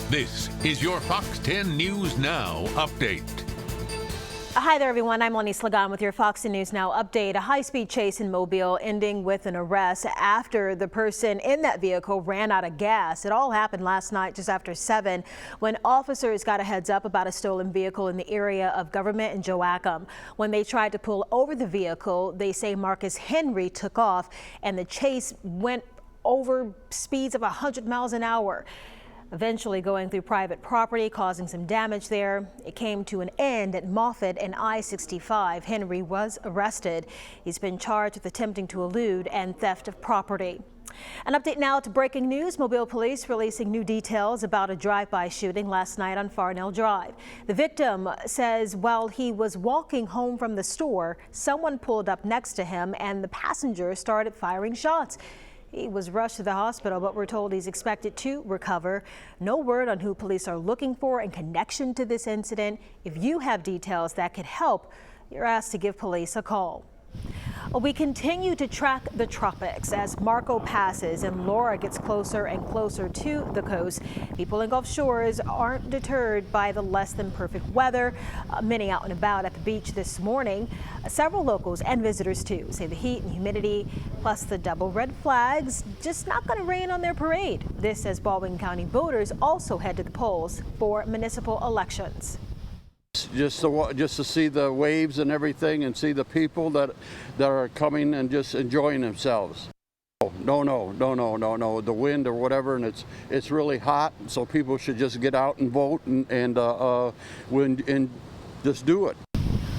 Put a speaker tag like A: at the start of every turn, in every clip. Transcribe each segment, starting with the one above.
A: This is your Fox 10 News Now update.
B: Hi there, everyone. I'm Lenny Slagan with your Fox News Now update. A high-speed chase in Mobile ending with an arrest after the person in that vehicle ran out of gas. It all happened last night just after 7 when officers got a heads up about a stolen vehicle in the area of Government and Joachim. When they tried to pull over the vehicle, they say Marcus Henry took off and the chase went over speeds of 100 miles an hour. Eventually going through private property, causing some damage there. It came to an end at Moffett and I-65. Henry was arrested. He's been charged with attempting to elude and theft of property. An update now to breaking news. Mobile police releasing new details about a drive-by shooting last night on Farnell Drive. The victim says while he was walking home from the store, someone pulled up next to him and the passenger started firing shots. He was rushed to the hospital, but we're told he's expected to recover. No word on who police are looking for in connection to this incident. If you have details that could help, you're asked to give police a call. We continue to track the tropics as Marco passes and Laura gets closer and closer to the coast. People in Gulf Shores aren't deterred by the less than perfect weather. Many out and about at the beach this morning. Several locals and visitors too say the heat and humidity plus the double red flags just not going to rain on their parade. This as Baldwin County voters also head to the polls for municipal elections.
C: Just to see the waves and everything and see the people that are coming and just enjoying themselves. No, the wind or whatever, and it's really hot, so people should just get out and vote and just do it.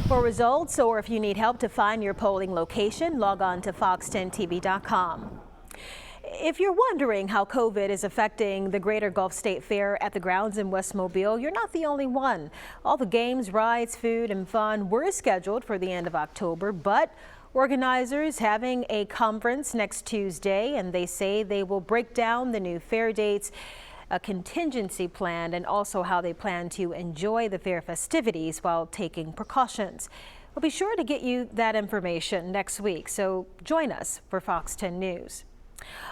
B: For results or if you need help to find your polling location, log on to fox10tv.com. If you're wondering how COVID is affecting the Greater Gulf State Fair at the grounds in West Mobile, you're not the only one. All the games, rides, food, and fun were scheduled for the end of October, but organizers having a conference next Tuesday, and they say they will break down the new fair dates, a contingency plan, and also how they plan to enjoy the fair festivities while taking precautions. We'll be sure to get you that information next week, so join us for Fox 10 News.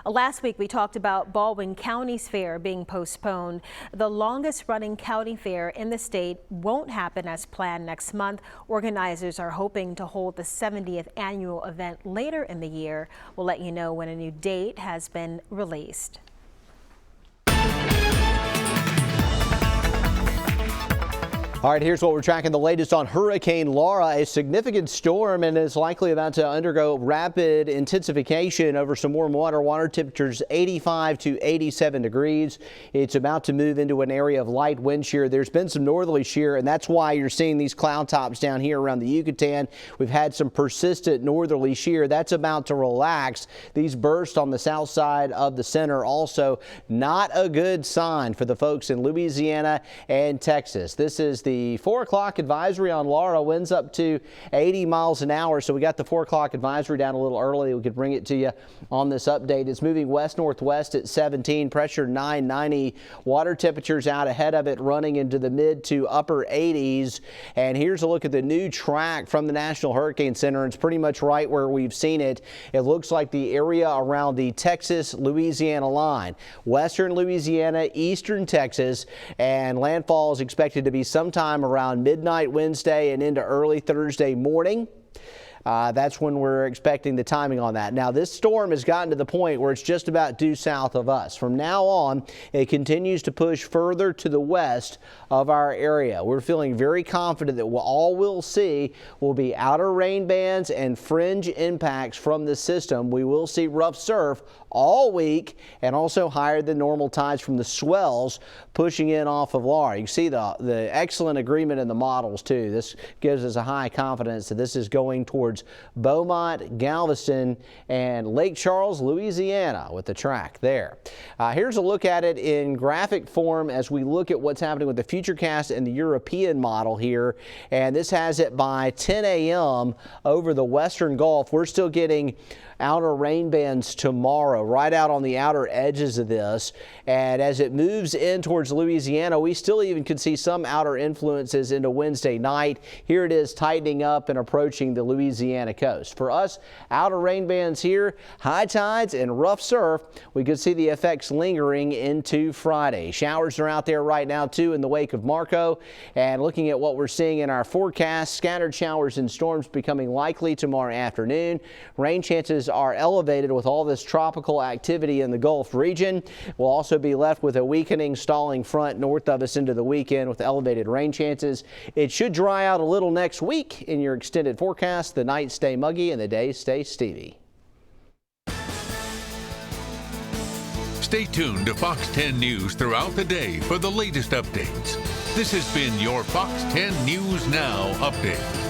B: Last week we talked about Baldwin County's fair being postponed. The longest running county fair in the state won't happen as planned next month. Organizers are hoping to hold the 70th annual event later in the year. We'll let you know when a new date has been released.
D: All right, here's what we're tracking. The latest on Hurricane Laura, a significant storm and is likely about to undergo rapid intensification over some warm water. Water temperatures 85 to 87 degrees. It's about to move into an area of light wind shear. There's been some northerly shear, and that's why you're seeing these cloud tops down here around the Yucatan. We've had some persistent northerly shear. That's about to relax. These bursts on the south side of the center also not a good sign for the folks in Louisiana and Texas. This is the 4 o'clock advisory on Laura. Winds up to 80 miles an hour. So we got the 4 o'clock advisory down a little early. We could bring it to you on this update. It's moving west-northwest at 17, pressure 990. Water temperatures out ahead of it running into the mid to upper 80s. And here's a look at the new track from the National Hurricane Center. It's pretty much right where we've seen it. It looks like the area around the Texas-Louisiana line. Western Louisiana, eastern Texas, and landfall is expected to be sometime around midnight Wednesday and into early Thursday morning. That's when we're expecting the timing on that. Now, this storm has gotten to the point where it's just about due south of us. From now on, it continues to push further to the west of our area. We're feeling very confident that all we'll see will be outer rain bands and fringe impacts from the system. We will see rough surf all week and also higher than normal tides from the swells pushing in off of Laura. You can see the excellent agreement in the models too. This gives us a high confidence that this is going towards Beaumont, Galveston, and Lake Charles, Louisiana with the track there. Here's a look at it in graphic form as we look at what's happening with the Futurecast and the European model here. And this has it by 10 a.m. over the western Gulf. We're still getting outer rain bands tomorrow, right out on the outer edges of this. And as it moves in towards Louisiana, we still even could see some outer influences into Wednesday night. Here it is tightening up and approaching the Louisiana coast. For us, outer rain bands here, high tides and rough surf. We could see the effects lingering into Friday. Showers are out there right now too in the wake of Marco. And looking at what we're seeing in our forecast, scattered showers and storms becoming likely tomorrow afternoon. Rain chances are elevated with all this tropical activity in the Gulf region. We'll also be left with a weakening stalling front north of us into the weekend with elevated rain chances. It should dry out a little next week in your extended forecast. The nights stay muggy and the days stay steamy.
A: Stay tuned to Fox 10 News throughout the day for the latest updates. This has been your Fox 10 News Now update.